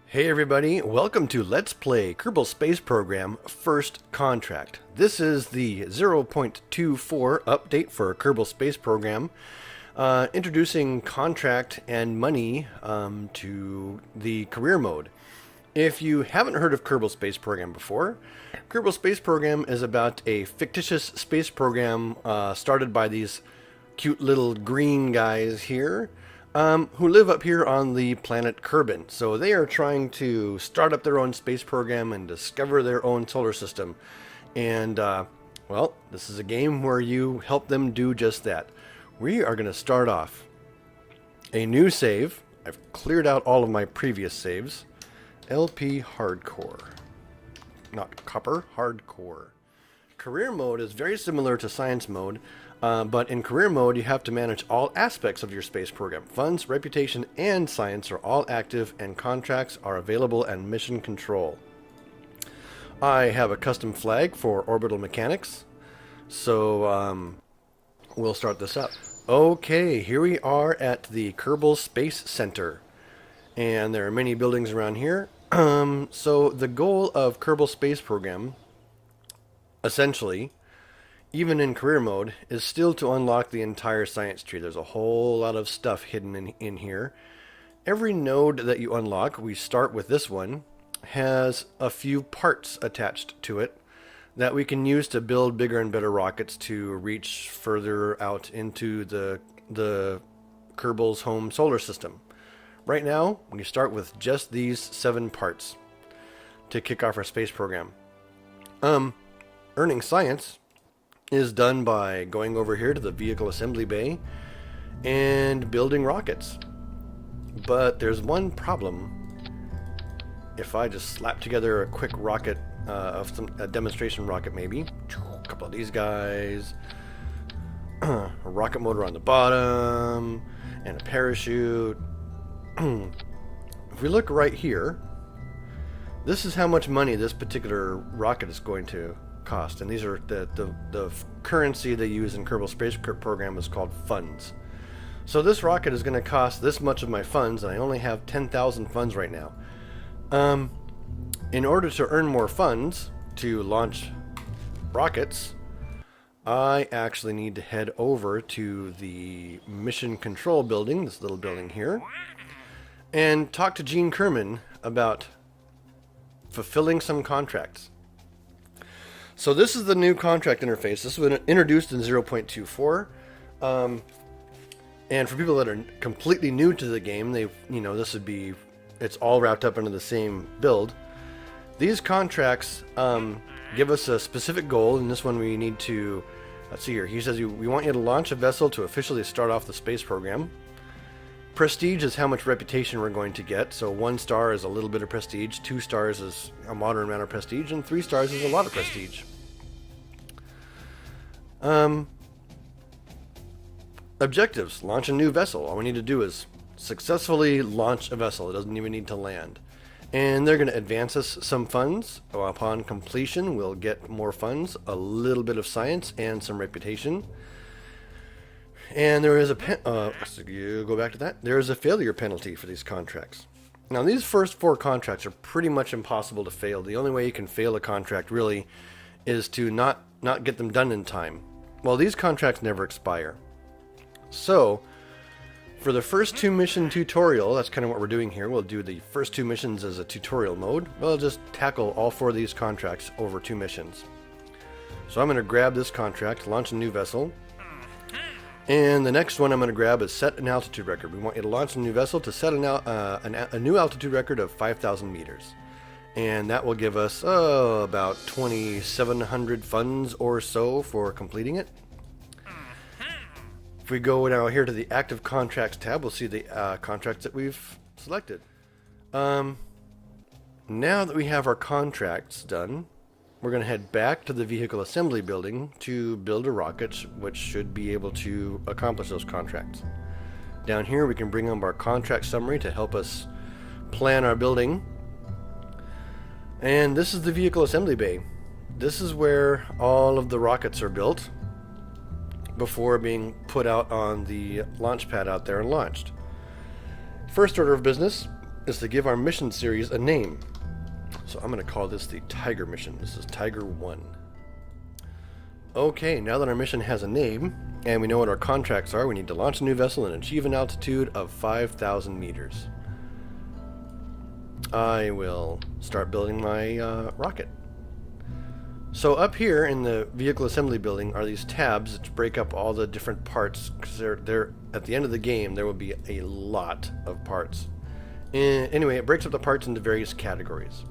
Hey everybody, welcome to Let's Play Kerbal Space Program First Contract. This is the 0.24 update for Kerbal Space Program, introducing contract and money to the career mode. If you haven't heard of Kerbal Space Program before, Kerbal Space Program is about a fictitious space program started by these cute little green guys here, who live up here on the planet Kerbal. So they are trying to start up their own space program and discover their own solar system. And, well, this is a game where you help them do just that. We are going to start off a new save. I've cleared out all of my previous saves. LP Hardcore. Not Copper, Hardcore. Career mode is very similar to Science mode, but in career mode you have to manage all aspects of your space program. Funds, reputation, and science are all active, and contracts are available and mission control. I have a custom flag for orbital mechanics, so we'll start this up. Okay, here we are at the Kerbal Space Center, and there are many buildings around here. So the goal of Kerbal Space Program, essentially, even in career mode, is still to unlock the entire science tree. There's a whole lot of stuff hidden in here. Every node that you unlock, we start with this one, has a few parts attached to it that we can use to build bigger and better rockets to reach further out into the Kerbal's home solar system. Right now, we start with just these 7 parts to kick off our space program. Earning science is done by going over here to the vehicle assembly bay and building rockets. But there's one problem. If I just slap together a quick rocket, a demonstration rocket maybe, a couple of these guys, a rocket motor on the bottom, and a parachute. If we look right here, this is how much money this particular rocket is going to cost, and these are the currency they use in Kerbal Space Program is called funds. So this rocket is going to cost this much of my funds, and I only have 10,000 funds right now. In order to earn more funds to launch rockets, I actually need to head over to the mission control building, this little building here, and talk to Gene Kerman about fulfilling some contracts. So this is the new contract interface. This was introduced in 0.24. And for people that are completely new to the game, it's all wrapped up into the same build. These contracts give us a specific goal. In this one we need to, let's see here, he says we want you to launch a vessel to officially start off the space program. Prestige is how much reputation we're going to get. So 1 star is a little bit of prestige, 2 stars is a moderate amount of prestige, and 3 stars is a lot of prestige. Objectives: launch a new vessel. All we need to do is successfully launch a vessel. It doesn't even need to land. And they're going to advance us some funds. Upon completion, we'll get more funds, a little bit of science, and some reputation. And there is go back to that. There is a failure penalty for these contracts. Now, these first 4 contracts are pretty much impossible to fail. The only way you can fail a contract really is to not get them done in time. Well, these contracts never expire. So, for the first 2 mission tutorial, that's kind of what we're doing here. We'll do the first 2 missions as a tutorial mode. We'll just tackle all 4 of these contracts over 2 missions. So I'm going to grab this contract, launch a new vessel. And the next one I'm going to grab is set an altitude record. We want you to launch a new vessel to set a new altitude record of 5,000 meters. And that will give us about 2,700 funds or so for completing it. If we go now here to the active contracts tab, we'll see the contracts that we've selected. Now that we have our contracts done, we're going to head back to the vehicle assembly building to build a rocket which should be able to accomplish those contracts. Down here we can bring up our contract summary to help us plan our building. And this is the vehicle assembly bay. This is where all of the rockets are built before being put out on the launch pad out there and launched. First order of business is to give our mission series a name. So I'm going to call this the Tiger mission. This is Tiger 1. Okay, now that our mission has a name, and we know what our contracts are, we need to launch a new vessel and achieve an altitude of 5,000 meters. I will start building my rocket. So up here in the vehicle assembly building are these tabs that break up all the different parts, because they're at the end of the game there will be a lot of parts. Anyway, it breaks up the parts into various categories.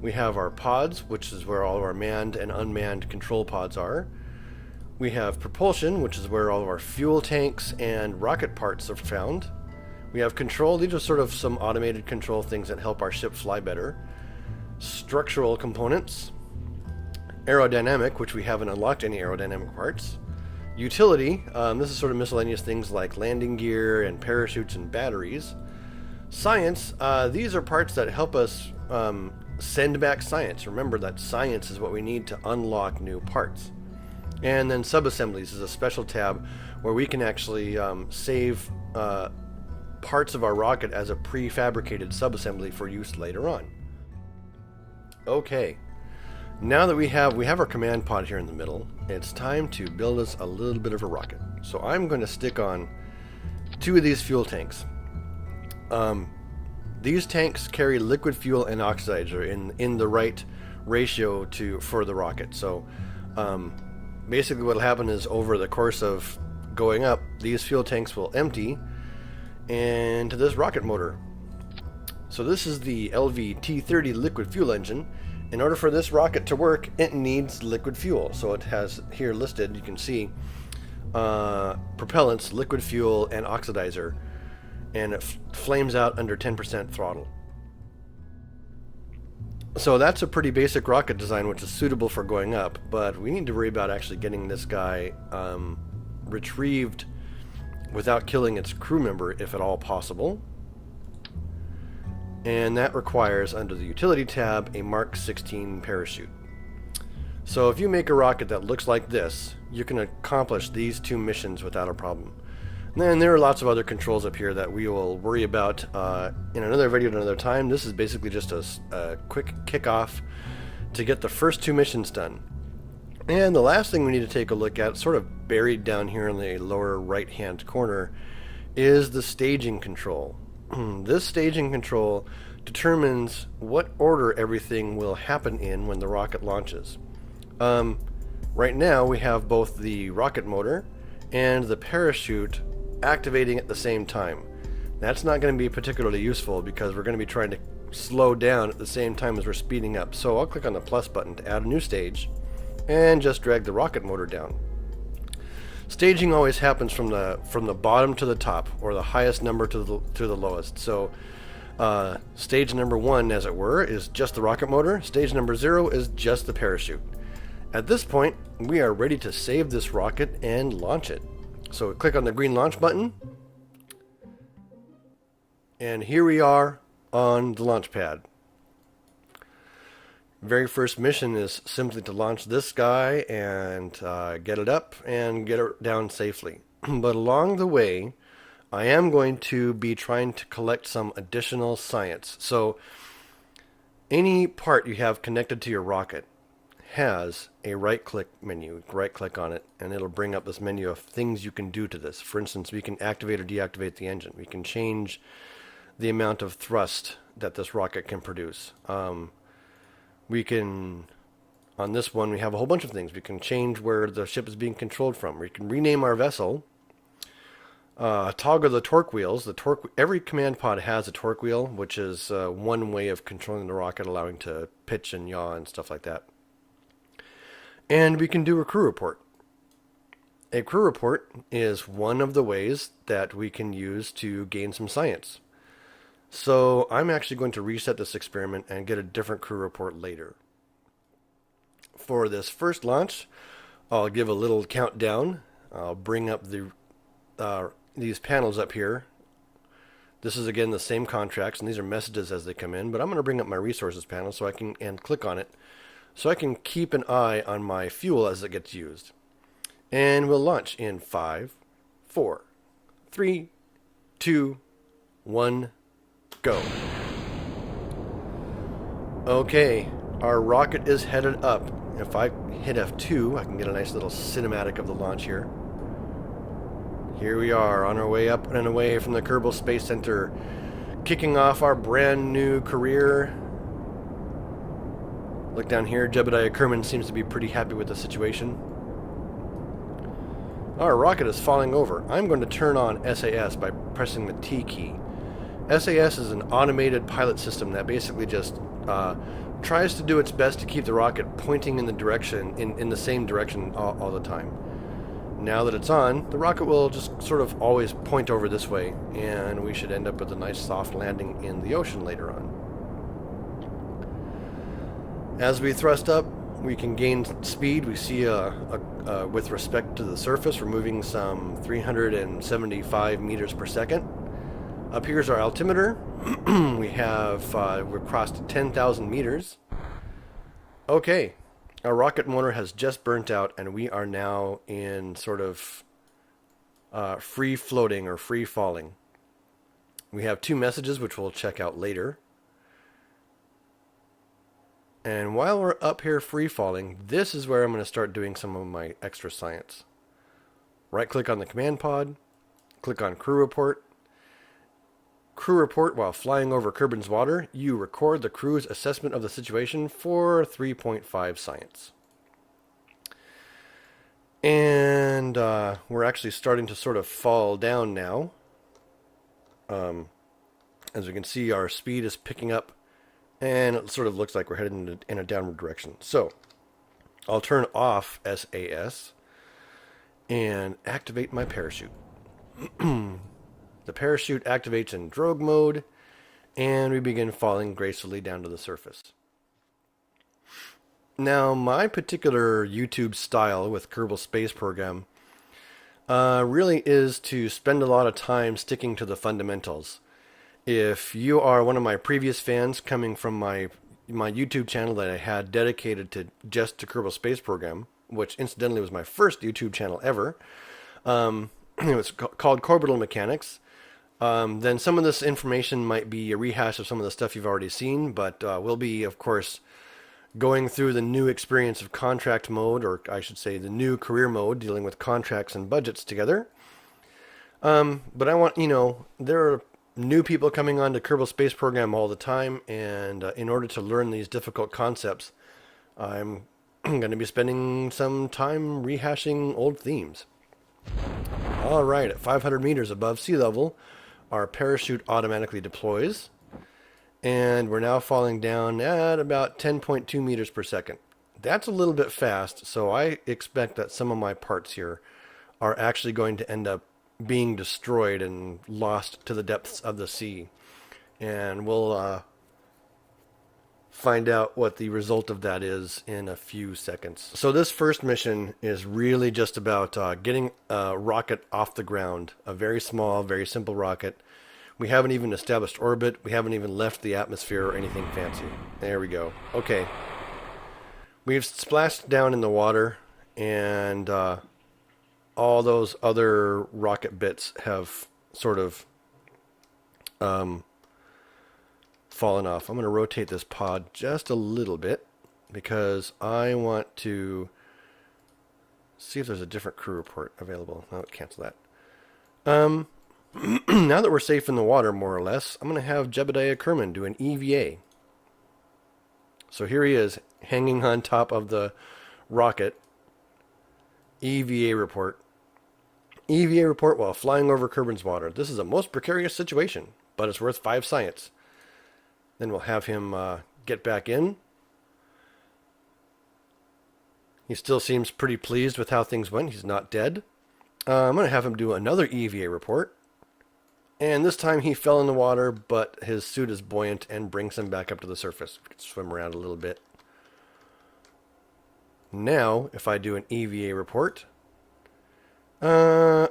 We have our pods, which is where all of our manned and unmanned control pods are. We have propulsion, which is where all of our fuel tanks and rocket parts are found. We have control. These are sort of some automated control things that help our ship fly better. Structural components. Aerodynamic, which we haven't unlocked any aerodynamic parts. Utility. This is sort of miscellaneous things like landing gear and parachutes and batteries. Science. These are parts that help us send back science. Remember that science is what we need to unlock new parts. And then subassemblies is a special tab where we can actually save parts of our rocket as a prefabricated subassembly for use later on. Okay, now that we have our command pod here in the middle, it's time to build us a little bit of a rocket. So I'm going to stick on 2 of these fuel tanks. These tanks carry liquid fuel and oxidizer in the right ratio for the rocket. So basically what will happen is over the course of going up, these fuel tanks will empty into this rocket motor. So this is the LV-T30 liquid fuel engine. In order for this rocket to work, it needs liquid fuel. So it has here listed, you can see, propellants, liquid fuel, and oxidizer. And it flames out under 10% throttle. So that's a pretty basic rocket design, which is suitable for going up, but we need to worry about actually getting this guy retrieved without killing its crew member, if at all possible. And that requires, under the utility tab, a Mark 16 parachute. So if you make a rocket that looks like this, you can accomplish these 2 missions without a problem. And there are lots of other controls up here that we will worry about in another video at another time. This is basically just a quick kickoff to get the first 2 missions done. And the last thing we need to take a look at, sort of buried down here in the lower right hand corner, is the staging control. This staging control determines what order everything will happen in when the rocket launches. Right now we have both the rocket motor and the parachute activating at the same time. That's not going to be particularly useful because we're going to be trying to slow down at the same time as we're speeding up. So I'll click on the plus button to add a new stage and just drag the rocket motor down. Staging always happens from the bottom to the top, or the highest number to the lowest. So stage number 1, as it were, is just the rocket motor. Stage number 0 is just the parachute. At this point, we are ready to save this rocket and launch it. So click on the green launch button, and here we are on the launch pad. Very first mission is simply to launch this guy and get it up and get it down safely. But along the way, I am going to be trying to collect some additional science. So any part you have connected to your rocket has a right-click menu. Right-click on it, and it'll bring up this menu of things you can do to this. For instance, we can activate or deactivate the engine. We can change the amount of thrust that this rocket can produce. We can, on this one, we have a whole bunch of things. We can change where the ship is being controlled from. We can rename our vessel. Toggle the torque wheels. Every command pod has a torque wheel, which is one way of controlling the rocket, allowing to pitch and yaw and stuff like that. And we can do a crew report. A crew report is one of the ways that we can use to gain some science. So I'm actually going to reset this experiment and get a different crew report later. For this first launch, I'll give a little countdown. I'll bring up these panels up here. This is again the same contracts, and these are messages as they come in, but I'm going to bring up my resources panel so I can click on it so I can keep an eye on my fuel as it gets used. And we'll launch in 5, 4, 3, 2, 1, go. Okay, our rocket is headed up. If I hit F2, I can get a nice little cinematic of the launch here. Here we are, on our way up and away from the Kerbal Space Center, kicking off our brand new career. Look down here, Jebediah Kerman seems to be pretty happy with the situation. Our rocket is falling over. I'm going to turn on SAS by pressing the T key. SAS is an automated pilot system that basically just tries to do its best to keep the rocket pointing in the same direction all the time. Now that it's on, the rocket will just sort of always point over this way, and we should end up with a nice soft landing in the ocean later on. As we thrust up, we can gain speed. We see with respect to the surface, we're moving some 375 meters per second. Up here's our altimeter. We've crossed 10,000 meters. Okay, our rocket motor has just burnt out, and we are now in sort of free floating or free falling. We have two messages which we'll check out later. And while we're up here free falling, this is where I'm going to start doing some of my extra science. Right click on the command pod, click on crew report. Crew report while flying over Kerbin's water. You record the crew's assessment of the situation for 3.5 science. And we're actually starting to sort of fall down now. As we can see, our speed is picking up, and it sort of looks like we're headed in a downward direction. So I'll turn off SAS and activate my parachute. The parachute activates in drogue mode, and we begin falling gracefully down to the surface. Now, my particular YouTube style with Kerbal Space Program really is to spend a lot of time sticking to the fundamentals. If you are one of my previous fans coming from my YouTube channel that I had dedicated to just to Kerbal Space Program, which incidentally was my first YouTube channel ever, it was called Orbital Mechanics. Then some of this information might be a rehash of some of the stuff you've already seen, but we'll be, of course, going through the new experience of contract mode, or I should say the new career mode, dealing with contracts and budgets together. But I want, there are new people coming on to Kerbal Space Program all the time, and in order to learn these difficult concepts, I'm going to be spending some time rehashing old themes. All right, at 500 meters above sea level, our parachute automatically deploys, and we're now falling down at about 10.2 meters per second. That's a little bit fast, so I expect that some of my parts here are actually going to end up being destroyed and lost to the depths of the sea. And we'll find out what the result of that is in a few seconds. So this first mission is really just about getting a rocket off the ground. A very small, very simple rocket. We haven't even established orbit. We haven't even left the atmosphere or anything fancy. There we go. Okay. We've splashed down in the water, and all those other rocket bits have sort of fallen off. I'm going to rotate this pod just a little bit because I want to see if there's a different crew report available. Oh, cancel that. Now that we're safe in the water, more or less, I'm going to have Jebediah Kerman do an EVA. So here he is, hanging on top of the rocket. EVA report. EVA report while flying over Kerbin's water. This is a most precarious situation, but it's worth 5 science. Then we'll have him get back in. He still seems pretty pleased with how things went. He's not dead. I'm going to have him do another EVA report. And this time he fell in the water, but his suit is buoyant and brings him back up to the surface. We can swim around a little bit. Now, if I do an EVA report...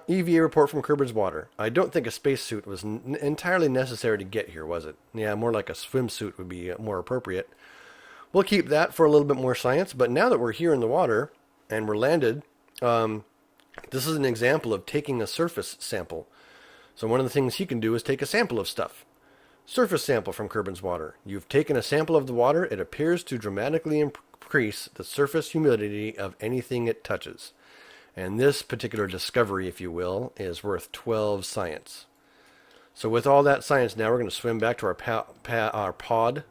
EVA report from Kerbin's water. I don't think a spacesuit was entirely necessary to get here, was it? Yeah, more like a swimsuit would be more appropriate. We'll keep that for a little bit more science, but now that we're here in the water and we're landed, this is an example of taking a surface sample. So one of the things he can do is take a sample of stuff. Surface sample from Kerbin's water. You've taken a sample of the water. It appears to dramatically increase the surface humidity of anything it touches. And this particular discovery, if you will, is worth 12 science. So with all that science, now we're going to swim back to our pod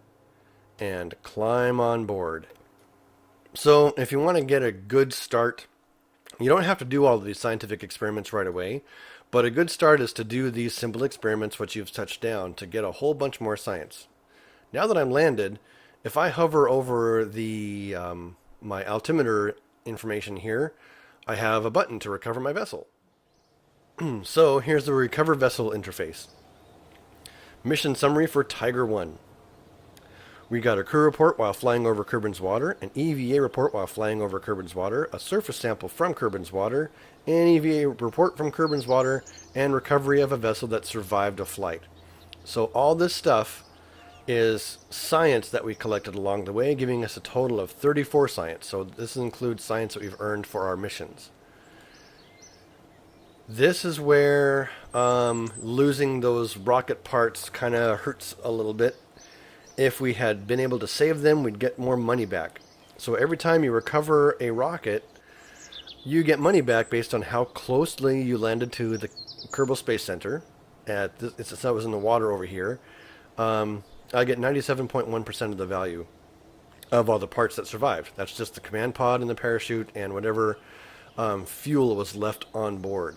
and climb on board. So if you want to get a good start, you don't have to do all of these scientific experiments right away, but a good start is to do these simple experiments which you've touched down to get a whole bunch more science. Now that I'm landed, if I hover over the my altimeter information here, I have a button to recover my vessel. So here's the recover vessel interface. Mission summary for Tiger 1. We got a crew report while flying over Kerbin's water, an EVA report while flying over Kerbin's water, a surface sample from Kerbin's water, an EVA report from Kerbin's water, and recovery of a vessel that survived a flight. So all this stuff is science that we collected along the way, giving us a total of 34 science. So this includes science that we've earned for our missions. This is where losing those rocket parts kind of hurts a little bit. If we had been able to save them, we'd get more money back. So every time you recover a rocket, you get money back based on how closely you landed to the Kerbal Space Center. That was in the water over here. I get 97.1% of the value of all the parts that survived. That's just the command pod and the parachute and whatever fuel was left on board.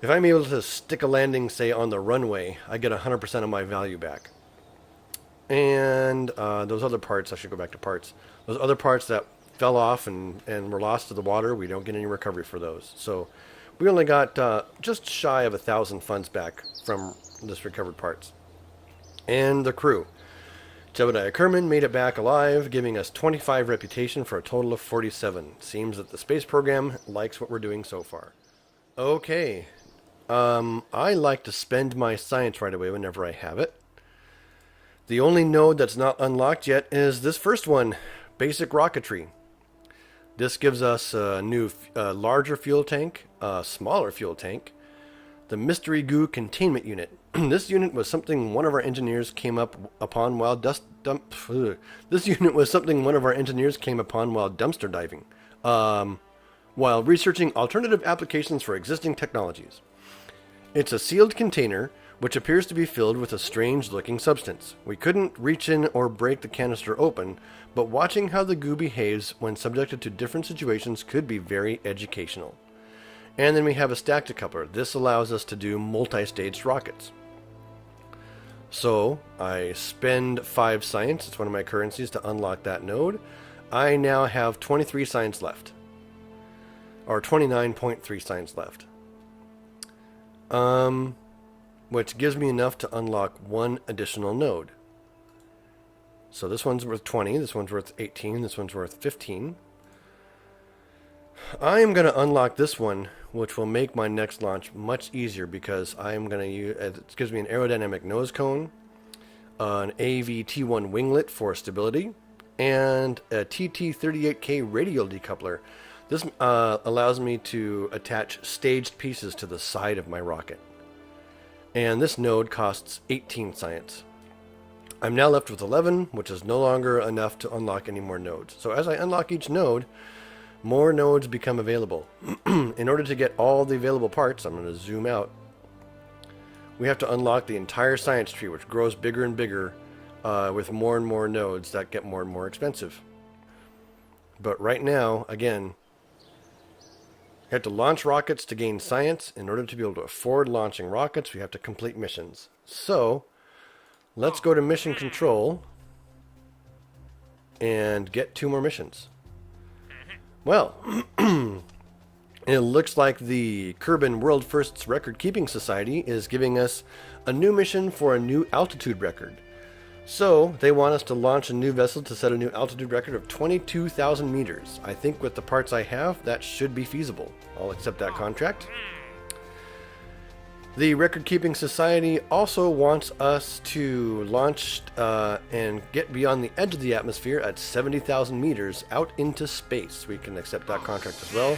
If I'm able to stick a landing, say, on the runway, I get 100% of my value back. And those other parts, I should go back to parts. Those other parts that fell off and were lost to the water, we don't get any recovery for those. So we only got just shy of 1,000 funds back from this recovered parts. And the crew. Jebediah Kerman made it back alive, giving us 25 reputation for a total of 47. Seems that the space program likes what we're doing so far. Okay. I like to spend my science right away whenever I have it. The only node that's not unlocked yet is this first one, basic rocketry. This gives us a new, larger fuel tank, a smaller fuel tank, the mystery goo containment unit. This unit was something one of our engineers came upon while dumpster diving, while researching alternative applications for existing technologies. It's a sealed container which appears to be filled with a strange-looking substance. We couldn't reach in or break the canister open, but watching how the goo behaves when subjected to different situations could be very educational. And then we have a stack decoupler. This allows us to do multi-staged rockets. So I spend 5 science, it's one of my currencies, to unlock that node. I now have 23 science left. Or 29.3 science left. Which gives me enough to unlock 1 additional node. So this one's worth 20, this one's worth 18, this one's worth 15. I am going to unlock this one, which will make my next launch much easier because I am going to use, it gives me an aerodynamic nose cone, an AVT1 winglet for stability, and a TT38K radial decoupler. This allows me to attach staged pieces to the side of my rocket. And this node costs 18 science. I'm now left with 11, which is no longer enough to unlock any more nodes. So as I unlock each node, more nodes become available. In order to get all the available parts, I'm going to zoom out, we have to unlock the entire science tree, which grows bigger and bigger with more and more nodes that get more and more expensive. But right now, again, we have to launch rockets to gain science. In order to be able to afford launching rockets, we have to complete missions. So, let's go to mission control and get 2 more missions. Well, it looks like the Kerbal World Firsts Record Keeping Society is giving us a new mission for a new altitude record. So, they want us to launch a new vessel to set a new altitude record of 22,000 meters. I think with the parts I have, that should be feasible. I'll accept that contract. The Record Keeping Society also wants us to launch and get beyond the edge of the atmosphere at 70,000 meters out into space. We can accept that contract as well.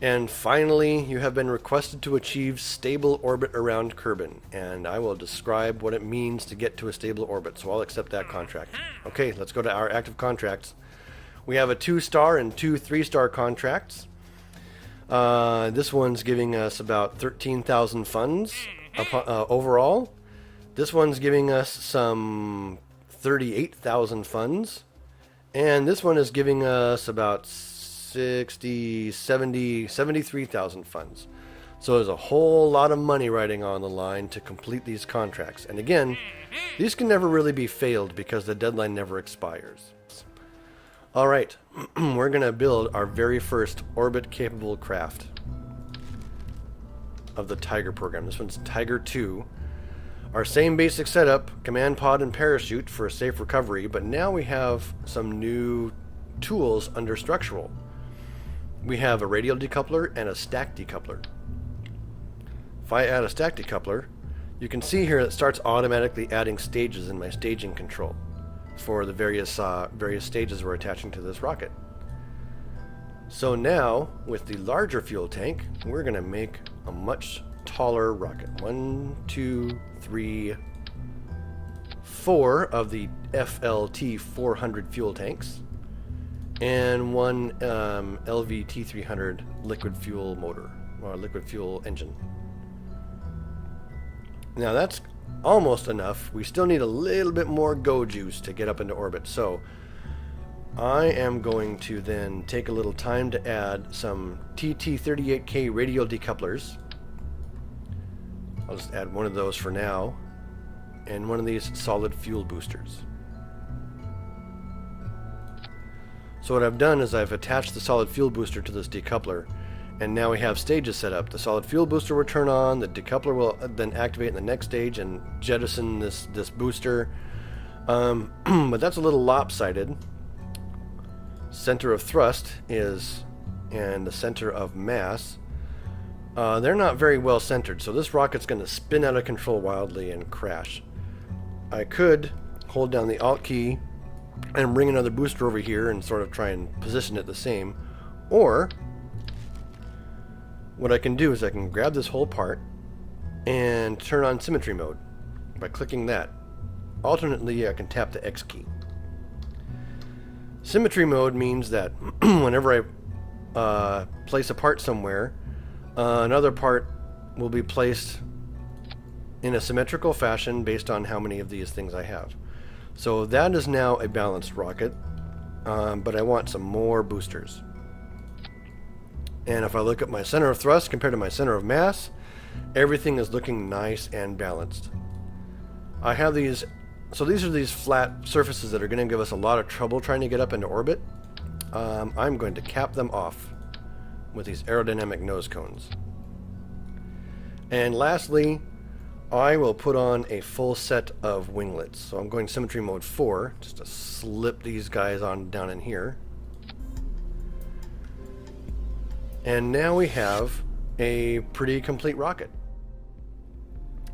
And finally, you have been requested to achieve stable orbit around Kerbin, and I will describe what it means to get to a stable orbit, so I'll accept that contract. Okay, let's go to our active contracts. We have a 2-star and 2 3-star contracts. This one's giving us about 13,000 funds overall. This one's giving us some 38,000 funds. And this one is giving us about 73,000 funds. So there's a whole lot of money riding on the line to complete these contracts. And again, these can never really be failed because the deadline never expires. Alright, we're going to build our very first orbit-capable craft of the Tiger program. This one's Tiger 2. Our same basic setup, command pod and parachute for a safe recovery, but now we have some new tools under structural. We have a radial decoupler and a stack decoupler. If I add a stack decoupler, you can see here it starts automatically adding stages in my staging control for the various stages we're attaching to this rocket. So now, with the larger fuel tank, we're going to make a much taller rocket. 1, 2, 3, 4 of the FLT 400 fuel tanks, and 1 LVT 300 liquid fuel motor, or liquid fuel engine. Now that's almost enough. We still need a little bit more go juice to get up into orbit. So I am going to then take a little time to add some TT38K radial decouplers. I'll just add one of those for now, and one of these solid fuel boosters. So what I've done is I've attached the solid fuel booster to this decoupler, and now we have stages set up. The solid fuel booster will turn on, the decoupler will then activate in the next stage and jettison this booster. But that's a little lopsided. Center of thrust is, and the center of mass, they're not very well centered, so this rocket's going to spin out of control wildly and crash. I could hold down the Alt key and bring another booster over here and sort of try and position it the same, or what I can do is I can grab this whole part and turn on symmetry mode by clicking that. Alternately, I can tap the X key. Symmetry mode means that whenever I place a part somewhere, another part will be placed in a symmetrical fashion based on how many of these things I have. So that is now a balanced rocket, but I want some more boosters. And if I look at my center of thrust compared to my center of mass, everything is looking nice and balanced. I have these, so these are these flat surfaces that are going to give us a lot of trouble trying to get up into orbit. I'm going to cap them off with these aerodynamic nose cones. And lastly, I will put on a full set of winglets. So I'm going symmetry mode 4, just to slip these guys on down in here. And now we have a pretty complete rocket.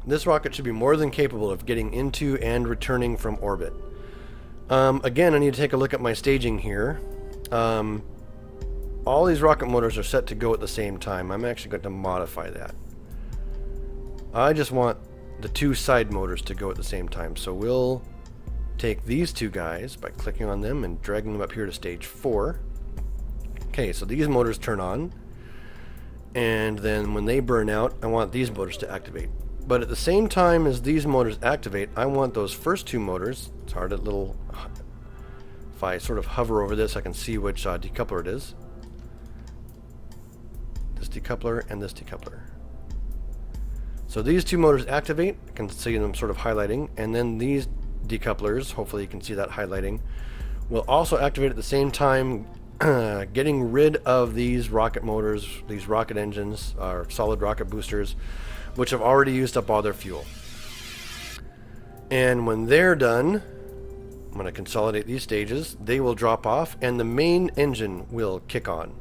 This rocket should be more than capable of getting into and returning from orbit. Again, I need to take a look at my staging here. All these rocket motors are set to go at the same time. I'm actually going to modify that. I just want the 2 side motors to go at the same time. So we'll take these 2 guys by clicking on them and dragging them up here to stage 4. Okay, so these motors turn on, and then when they burn out, I want these motors to activate. But at the same time as these motors activate, I want those first 2 motors, it's hard at little, if I sort of hover over this, I can see which decoupler it is. This decoupler and this decoupler. So these 2 motors activate, I can see them sort of highlighting, and then these decouplers, hopefully you can see that highlighting, will also activate at the same time, getting rid of these rocket motors, these rocket engines, or solid rocket boosters, which have already used up all their fuel. And when they're done, I'm going to consolidate these stages, they will drop off and the main engine will kick on.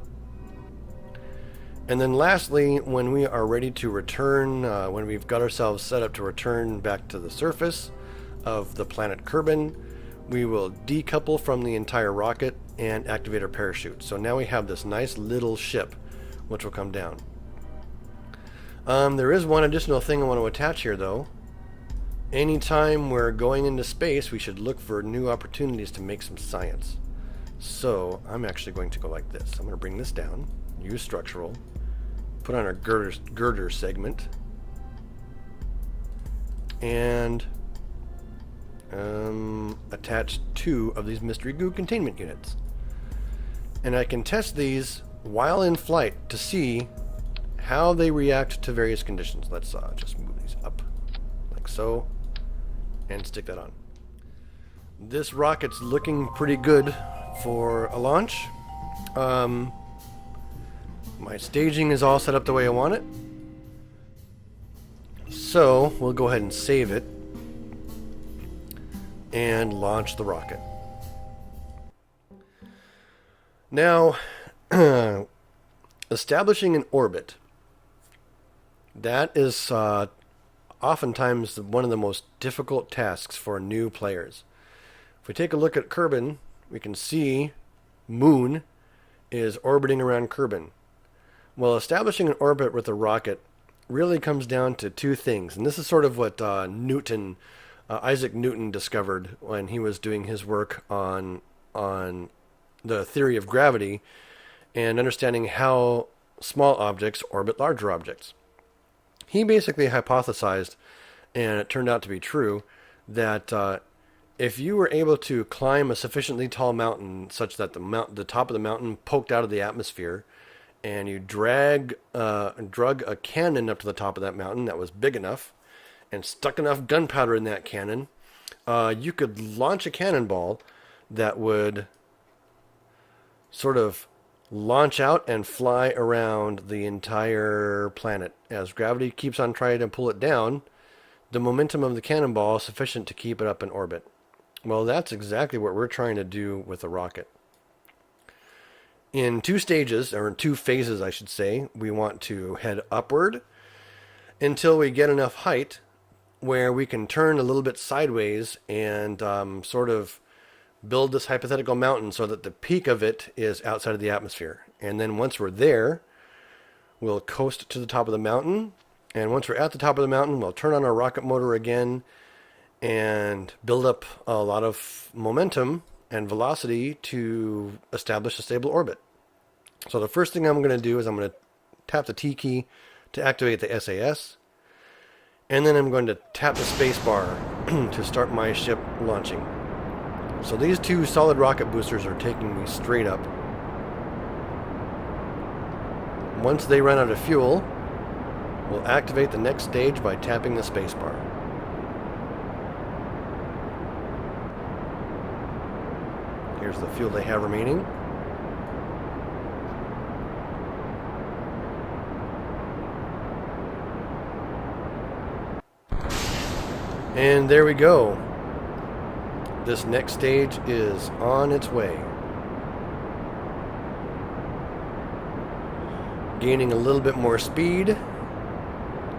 And then lastly, when we are ready to return, when we've got ourselves set up to return back to the surface of the planet Kerbin, we will decouple from the entire rocket and activate our parachute. So now we have this nice little ship which will come down. There is one additional thing I want to attach here, though. Anytime we're going into space, we should look for new opportunities to make some science. So I'm actually going to go like this. I'm going to bring this down, use structural, put on our girder segment, and attach 2 of these mystery goo containment units. And I can test these while in flight to see how they react to various conditions. Let's just move these up like so and stick that on. This rocket's looking pretty good for a launch. My staging is all set up the way I want it. So we'll go ahead and save it and launch the rocket. Now, establishing an orbit. That is oftentimes one of the most difficult tasks for new players. If we take a look at Kerbal, we can see Moon is orbiting around Kerbal. Well, establishing an orbit with a rocket really comes down to 2 things. And this is sort of what Isaac Newton discovered when he was doing his work on the theory of gravity and understanding how small objects orbit larger objects. He basically hypothesized, and it turned out to be true, that if you were able to climb a sufficiently tall mountain such that the top of the mountain poked out of the atmosphere, and you drug a cannon up to the top of that mountain that was big enough, and stuck enough gunpowder in that cannon, you could launch a cannonball that would sort of launch out and fly around the entire planet. As gravity keeps on trying to pull it down, the momentum of the cannonball is sufficient to keep it up in orbit. Well, that's exactly what we're trying to do with a rocket. In 2 stages, or in 2 phases, I should say, we want to head upward until we get enough height where we can turn a little bit sideways and sort of build this hypothetical mountain so that the peak of it is outside of the atmosphere. And then once we're there, we'll coast to the top of the mountain. And once we're at the top of the mountain, we'll turn on our rocket motor again and build up a lot of momentum and velocity to establish a stable orbit. So the first thing I'm going to do is I'm going to tap the T key to activate the SAS. And then I'm going to tap the space bar to start my ship launching. So these 2 solid rocket boosters are taking me straight up. Once they run out of fuel, we'll activate the next stage by tapping the space bar. Here's the fuel they have remaining. And there we go. This next stage is on its way. Gaining a little bit more speed,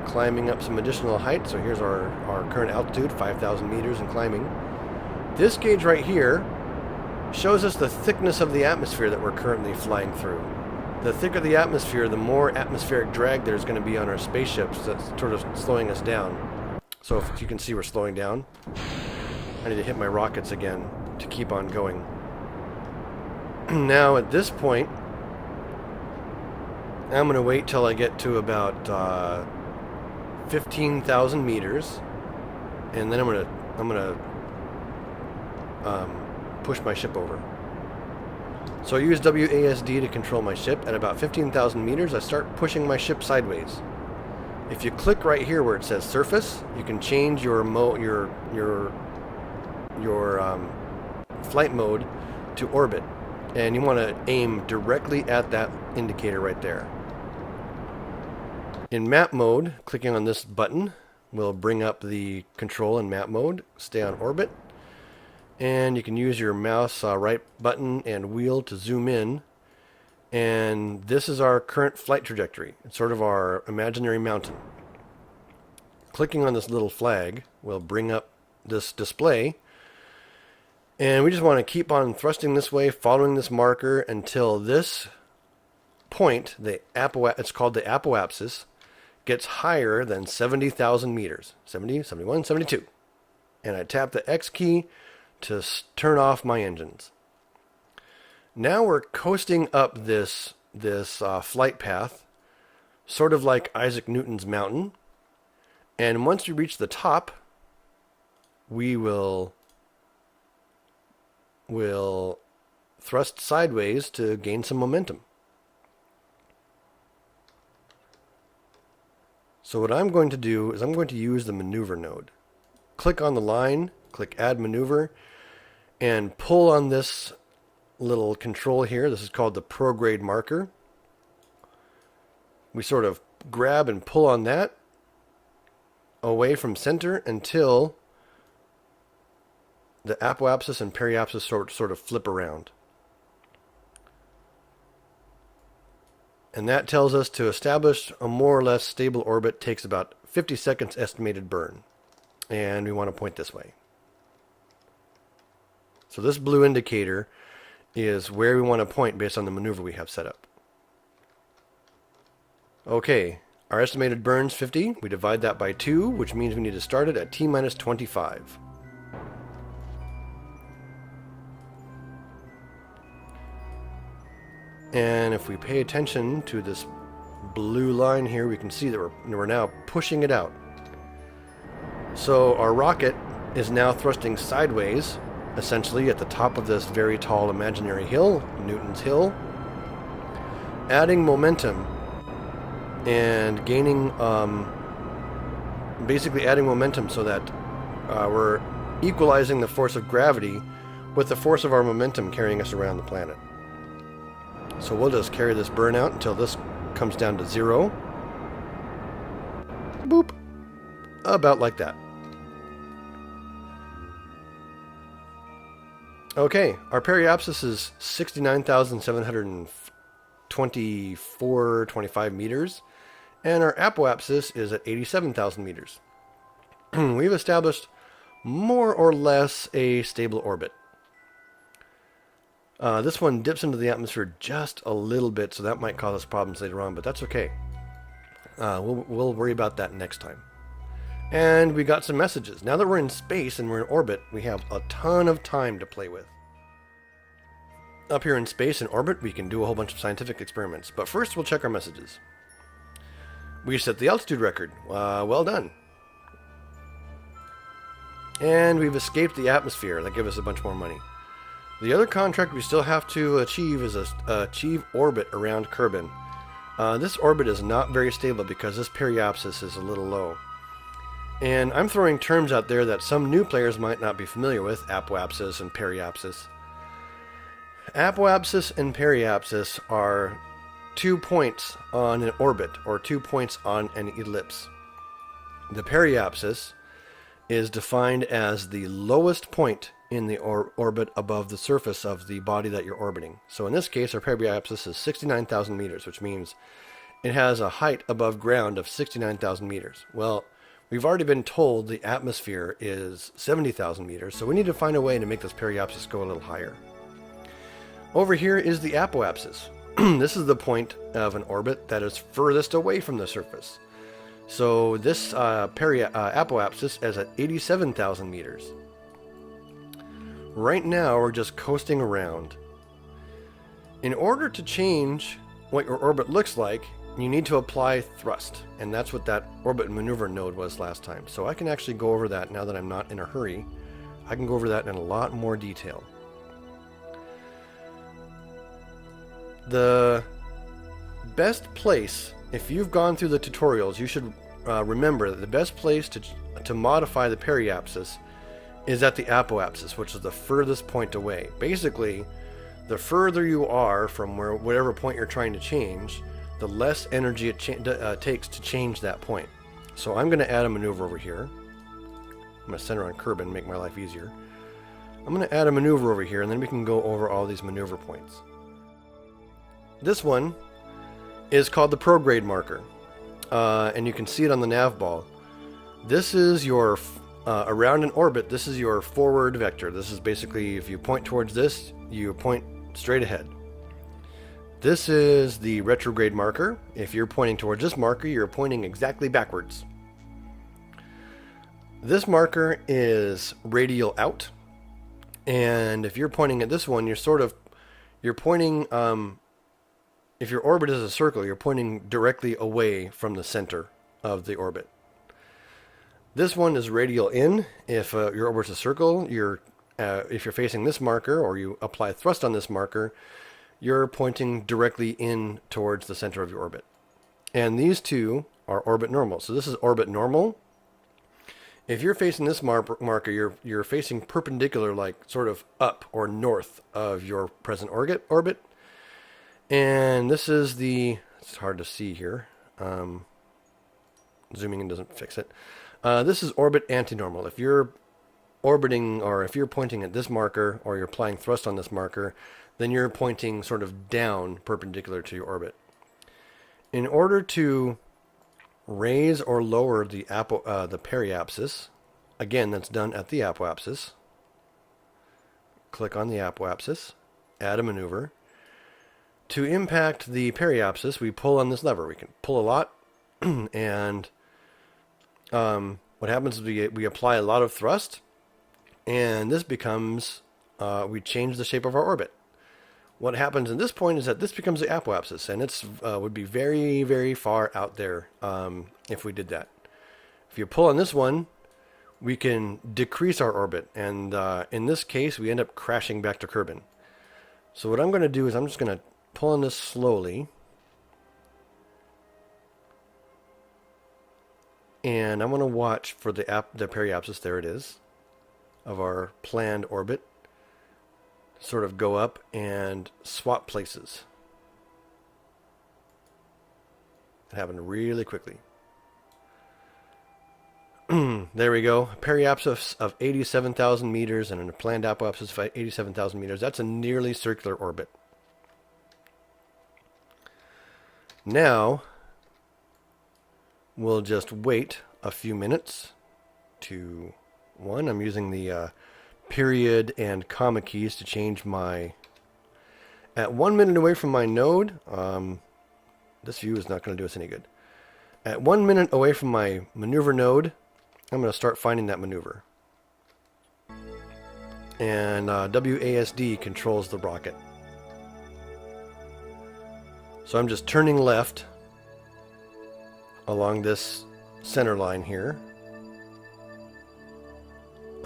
climbing up some additional height. So here's our current altitude, 5,000 meters and climbing. This gauge right here shows us the thickness of the atmosphere that we're currently flying through. The thicker the atmosphere, the more atmospheric drag there's going to be on our spaceships. That's sort of slowing us down. So if you can see, we're slowing down. I need to hit my rockets again to keep on going. Now at this point, I'm going to wait till I get to about 15,000 meters, and then I'm going to push my ship over. So I use WASD to control my ship. At about 15,000 meters, I start pushing my ship sideways. If you click right here where it says surface, you can change your flight mode to orbit, and you want to aim directly at that indicator right there. In map mode, clicking on this button will bring up the control in map mode. Stay on orbit, and you can use your mouse right button and wheel to zoom in, and this is our current flight trajectory. It's sort of our imaginary mountain. Clicking on this little flag will bring up this display, and we just want to keep on thrusting this way, following this marker until this point, it's called the apoapsis, gets higher than 70,000 meters. 70, 71, 72. And I tap the X key to turn off my engines. Now we're coasting up this flight path, sort of like Isaac Newton's mountain. And once we reach the top, we will thrust sideways to gain some momentum. So what I'm going to do is I'm going to use the maneuver node. Click on the line, click add maneuver, and pull on this little control here. This is called the prograde marker. We sort of grab and pull on that away from center until the apoapsis and periapsis sort of flip around. And that tells us to establish a more or less stable orbit takes about 50 seconds estimated burn. And we want to point this way. So this blue indicator is where we want to point based on the maneuver we have set up. Okay, our estimated burn's 50. We divide that by 2, which means we need to start it at T minus 25. And if we pay attention to this blue line here, we can see that we're now pushing it out. So our rocket is now thrusting sideways, essentially at the top of this very tall imaginary hill, Newton's Hill, adding momentum and gaining, basically adding momentum so that we're equalizing the force of gravity with the force of our momentum carrying us around the planet. So we'll just carry this burn out until this comes down to 0. Boop. About like that. Okay, our periapsis is 69,725 meters, and our apoapsis is at 87,000 meters. We've established more or less a stable orbit. This one dips into the atmosphere just a little bit, so that might cause us problems later on, but that's okay. We'll worry about that next time. And we got some messages. Now that we're in space and we're in orbit, we have a ton of time to play with. Up here in space and orbit, we can do a whole bunch of scientific experiments, but first we'll check our messages. We set the altitude record. Well done. And we've escaped the atmosphere. That gives us a bunch more money. The other contract we still have to achieve is achieve orbit around Kerbal. This orbit is not very stable because this periapsis is a little low. And I'm throwing terms out there that some new players might not be familiar with, apoapsis and periapsis. Apoapsis and periapsis are 2 points on an orbit, or 2 points on an ellipse. The periapsis is defined as the lowest point in the orbit above the surface of the body that you're orbiting. So in this case, our periapsis is 69,000 meters, which means it has a height above ground of 69,000 meters. Well, we've already been told the atmosphere is 70,000 meters, so we need to find a way to make this periapsis go a little higher. Over here is the apoapsis. This is the point of an orbit that is furthest away from the surface. So this apoapsis is at 87,000 meters. Right now, we're just coasting around. In order to change what your orbit looks like, you need to apply thrust, and that's what that orbit maneuver node was last time. So I can actually go over that now that I'm not in a hurry. I can go over that in a lot more detail. The best place, if you've gone through the tutorials, you should remember that the best place to modify the periapsis is at the apoapsis, which is the furthest point away. Basically, the further you are from whatever point you're trying to change, the less energy it takes to change that point. So I'm going to add a maneuver over here. I'm going to center on Kerbal and make my life easier. I'm going to add a maneuver over here, and then we can go over all these maneuver points. This one is called the prograde marker, and you can see it on the nav ball. This is your around an orbit. This is your forward vector. This is basically, if you point towards this, you point straight ahead. This is the retrograde marker. If you're pointing towards this marker, you're pointing exactly backwards. This marker is radial out. And if you're pointing at this one, you're pointing, if your orbit is a circle, you're pointing directly away from the center of the orbit. This one is radial in. If your orbit's a circle, if you're facing this marker or you apply thrust on this marker, you're pointing directly in towards the center of your orbit. And these two are orbit normal. So this is orbit normal. If you're facing this marker, you're facing perpendicular, like sort of up or north of your present orbit. And this is it's hard to see here. Zooming in doesn't fix it. This is orbit antinormal. If you're orbiting, or if you're pointing at this marker, or you're applying thrust on this marker, then you're pointing sort of down perpendicular to your orbit. In order to raise or lower the periapsis, again, that's done at the apoapsis. Click on the apoapsis, add a maneuver. To impact the periapsis, we pull on this lever. We can pull a lot, and what happens is we apply a lot of thrust, and this becomes, we change the shape of our orbit. What happens at this point is that this becomes the apoapsis, and it's would be very, very far out there if we did that. If you pull on this one, we can decrease our orbit, and in this case, we end up crashing back to Kerbin. So what I'm going to do is I'm just going to pull on this slowly, and I'm going to watch for the periapsis, there it is, of our planned orbit, sort of go up and swap places. It happened really quickly. There we go. Periapsis of 87,000 meters and a planned apoapsis of 87,000 meters. That's a nearly circular orbit. Now, we'll just wait a few minutes to one. I'm using the period and comma keys to change my... At 1 minute away from my node, this view is not going to do us any good. At 1 minute away from my maneuver node, I'm going to start finding that maneuver. And WASD controls the rocket. So I'm just turning left along this center line here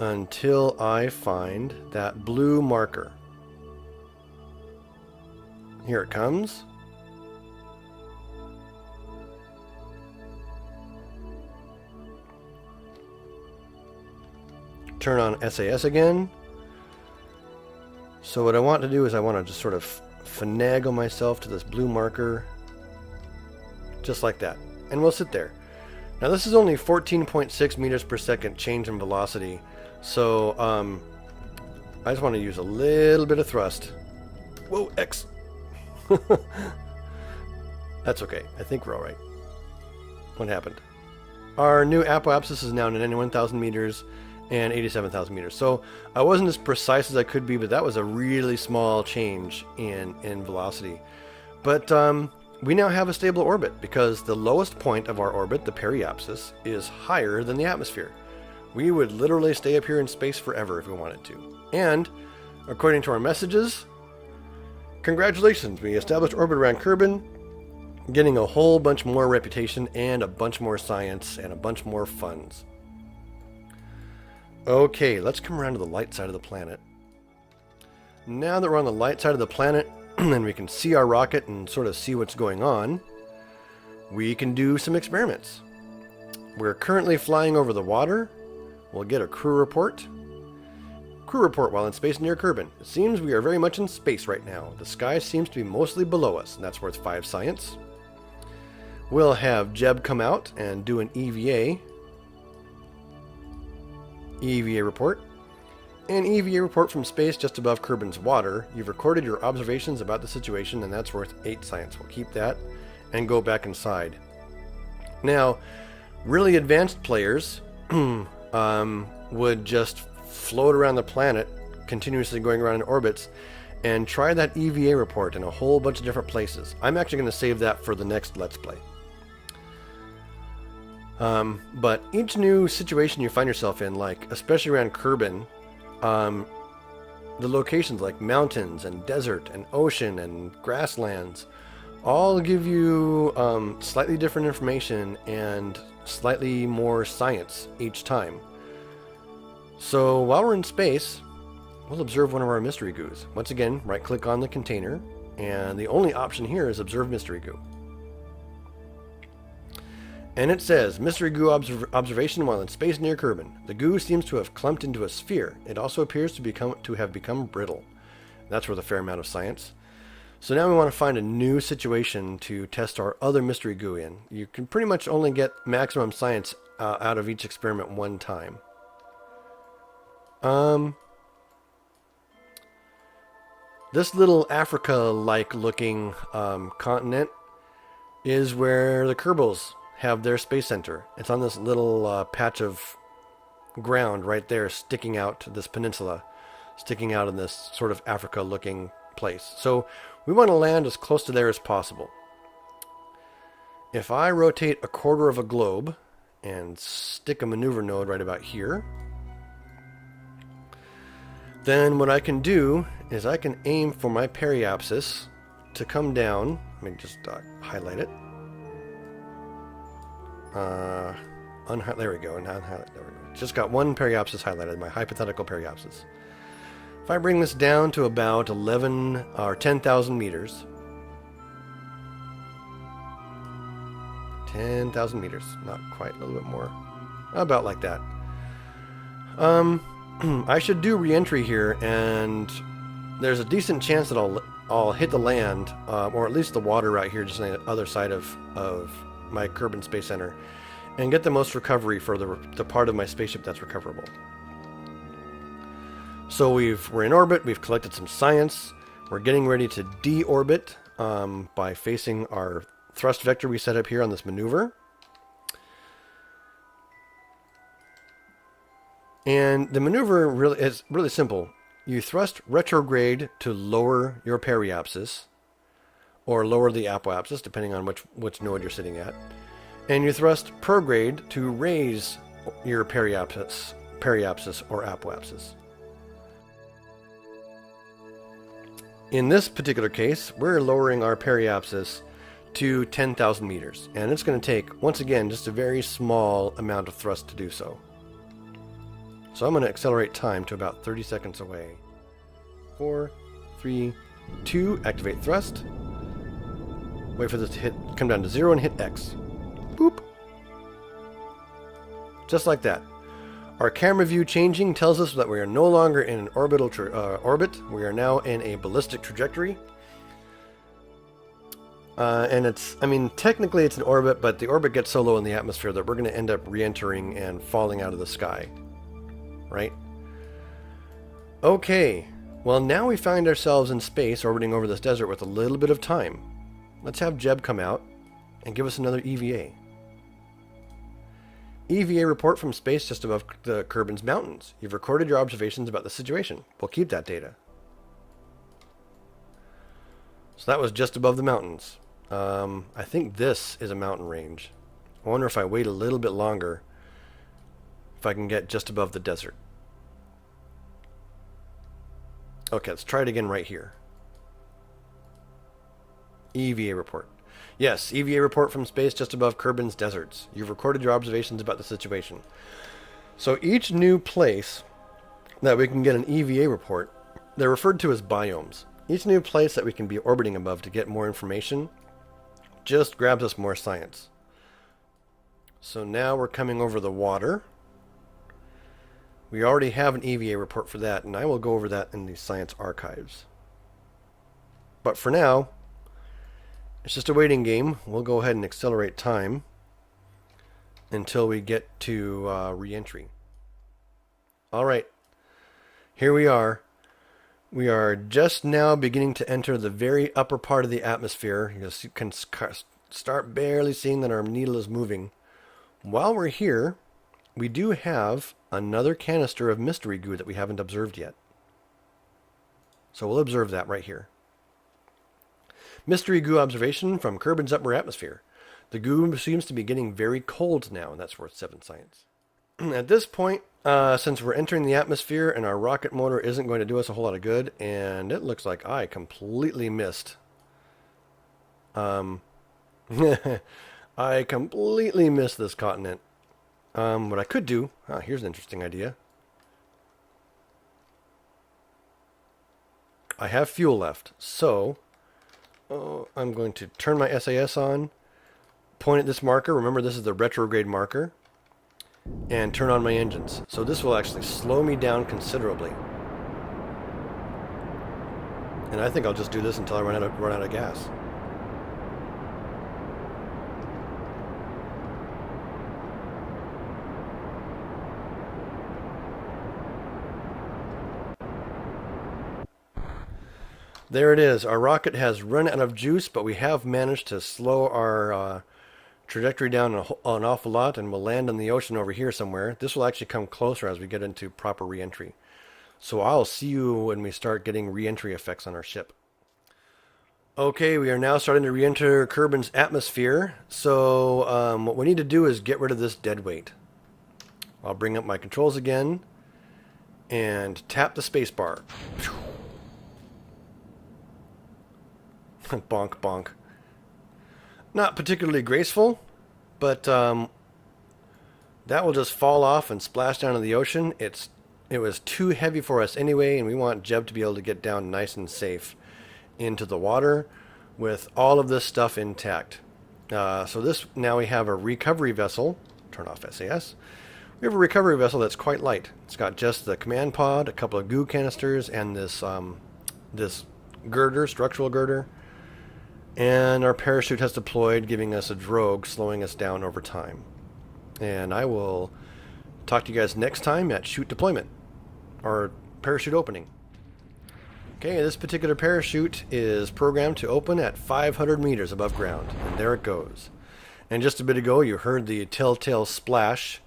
until I find that blue marker. Here it comes. Turn on SAS again. So what I want to do is I want to just sort of finagle myself to this blue marker, just like that, and we'll sit there. Now this is only 14.6 meters per second change in velocity, so I just want to use a little bit of thrust. Whoa, X. That's okay. I think we're all right. What happened? Our new apoapsis is now 91,000 meters and 87,000 meters. So I wasn't as precise as I could be, but that was a really small change in velocity. But we now have a stable orbit because the lowest point of our orbit, the periapsis, is higher than the atmosphere. We would literally stay up here in space forever if we wanted to. And according to our messages, congratulations, we established orbit around Kerbin, getting a whole bunch more reputation and a bunch more science and a bunch more funds. Okay, let's come around to the light side of the planet. Now that we're on the light side of the planet and we can see our rocket and sort of see what's going on, we can do some experiments. We're currently flying over the water. We'll get a crew report. Crew report while in space near Kerbin. It seems we are very much in space right now. The sky seems to be mostly below us, and that's worth 5 science. We'll have Jeb come out and do an EVA report. An EVA report from space just above Kerbin's water. You've recorded your observations about the situation, and that's worth 8 science. We'll keep that and go back inside. Now, really advanced players would just float around the planet, continuously going around in orbits, and try that EVA report in a whole bunch of different places. I'm actually going to save that for the next Let's Play. But each new situation you find yourself in, like especially around Kerbin, the locations like mountains and desert and ocean and grasslands all give you slightly different information and slightly more science each time. So while we're in space, we'll observe one of our mystery goos. Once again, right click on the container, and the only option here is observe mystery goo. And it says, mystery goo observation while in space near Kerbin. The goo seems to have clumped into a sphere. It also appears to have become brittle. That's worth a fair amount of science. So now we want to find a new situation to test our other mystery goo in. You can pretty much only get maximum science out of each experiment one time. This little Africa-like looking continent is where the Kerbals have their space center. It's on this little patch of ground right there, sticking out, this peninsula, sticking out in this sort of Africa-looking place. So we want to land as close to there as possible. If I rotate a quarter of a globe and stick a maneuver node right about here, then what I can do is I can aim for my periapsis to come down. Let me just highlight it. There we go. There we go. Just got one periapsis highlighted, my hypothetical periapsis. If I bring this down to about 11 or 10,000 meters, 10,000 meters, not quite, a little bit more, about like that. I should do re-entry here, and there's a decent chance that I'll hit the land, or at least the water right here, just on the other side of my Kerbin Space Center, and get the most recovery for the part of my spaceship that's recoverable. So we're in orbit, we've collected some science, we're getting ready to deorbit by facing our thrust vector we set up here on this maneuver. And the maneuver really is really simple. You thrust retrograde to lower your periapsis, or lower the apoapsis, depending on which node you're sitting at. And you thrust prograde to raise your periapsis or apoapsis. In this particular case, we're lowering our periapsis to 10,000 meters. And it's going to take, once again, just a very small amount of thrust to do so. So I'm going to accelerate time to about 30 seconds away. 4, 3, 2, activate thrust. Wait for this to come down to 0 and hit X. Boop. Just like that. Our camera view changing tells us that we are no longer in an orbital orbit. We are now in a ballistic trajectory. And technically it's an orbit, but the orbit gets so low in the atmosphere that we're going to end up re-entering and falling out of the sky. Right? Okay. Well, now we find ourselves in space orbiting over this desert with a little bit of time. Let's have Jeb come out and give us another EVA. EVA report from space just above the Kerbin's mountains. You've recorded your observations about the situation. We'll keep that data. So that was just above the mountains. I think this is a mountain range. I wonder if I wait a little bit longer, if I can get just above the desert. Okay, let's try it again right here. EVA report. Yes, EVA report from space just above Kerbin's deserts. You've recorded your observations about the situation. So each new place that we can get an EVA report, they're referred to as biomes. Each new place that we can be orbiting above to get more information just grabs us more science. So now we're coming over the water. We already have an EVA report for that, and I will go over that in the science archives. But for now, it's just a waiting game. We'll go ahead and accelerate time until we get to re-entry. Alright, here we are. We are just now beginning to enter the very upper part of the atmosphere. You can start barely seeing that our needle is moving. While we're here, we do have another canister of mystery goo that we haven't observed yet. So we'll observe that right here. Mystery goo observation from Kerbin's upper atmosphere. The goo seems to be getting very cold now, and that's worth 7 science. At this point, since we're entering the atmosphere and our rocket motor isn't going to do us a whole lot of good, and it looks like I completely missed. I completely missed this continent. What I could do, here's an interesting idea. I have fuel left, so I'm going to turn my SAS on, point at this marker. Remember, this is the retrograde marker. And turn on my engines. So this will actually slow me down considerably. And I think I'll just do this until I run out of gas. There it is. Our rocket has run out of juice, but we have managed to slow our trajectory down an awful lot, and we'll land in the ocean over here somewhere. This will actually come closer as we get into proper re-entry. So I'll see you when we start getting re-entry effects on our ship. Okay, we are now starting to re-enter Kerbin's atmosphere. So what we need to do is get rid of this dead weight. I'll bring up my controls again and tap the space bar. Bonk, bonk. Not particularly graceful, but that will just fall off and splash down in the ocean. It was too heavy for us anyway, and we want Jeb to be able to get down nice and safe into the water with all of this stuff intact. So now we have a recovery vessel. Turn off SAS. We have a recovery vessel that's quite light. It's got just the command pod, a couple of goo canisters, and this girder, structural girder. And our parachute has deployed, giving us a drogue, slowing us down over time. And I will talk to you guys next time at shoot deployment, or parachute opening. Okay, this particular parachute is programmed to open at 500 meters above ground, and there it goes. And just a bit ago, you heard the telltale splash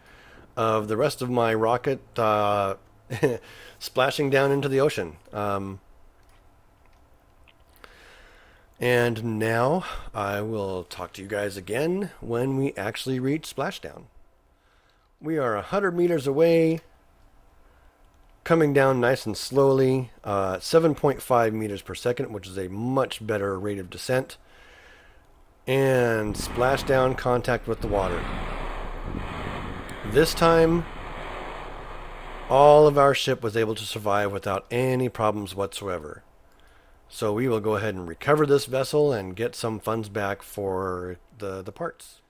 of the rest of my rocket splashing down into the ocean. And now I will talk to you guys again when we actually reach splashdown. We are 100 meters away, coming down nice and slowly, 7.5 meters per second, which is a much better rate of descent. And splashdown contact with the water. This time, all of our ship was able to survive without any problems whatsoever. So we will go ahead and recover this vessel and get some funds back for the parts.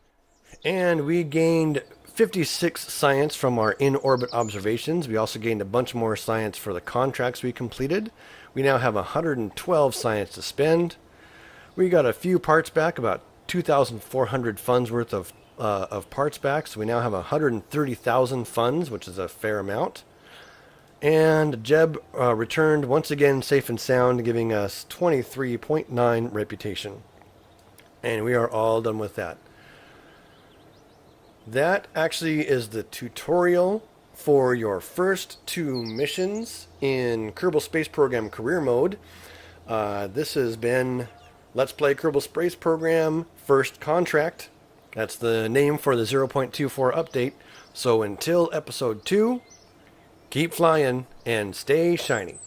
And we gained 56 science from our in-orbit observations. We also gained a bunch more science for the contracts we completed. We now have 112 science to spend. We got a few parts back, about 2,400 funds worth of parts back. So we now have 130,000 funds, which is a fair amount. And Jeb returned once again safe and sound, giving us 23.9 reputation. And we are all done with that. That actually is the tutorial for your first 2 missions in Kerbal Space Program Career Mode. This has been Let's Play Kerbal Space Program First Contract. That's the name for the 0.24 update. So until episode 2... keep flying and stay shiny.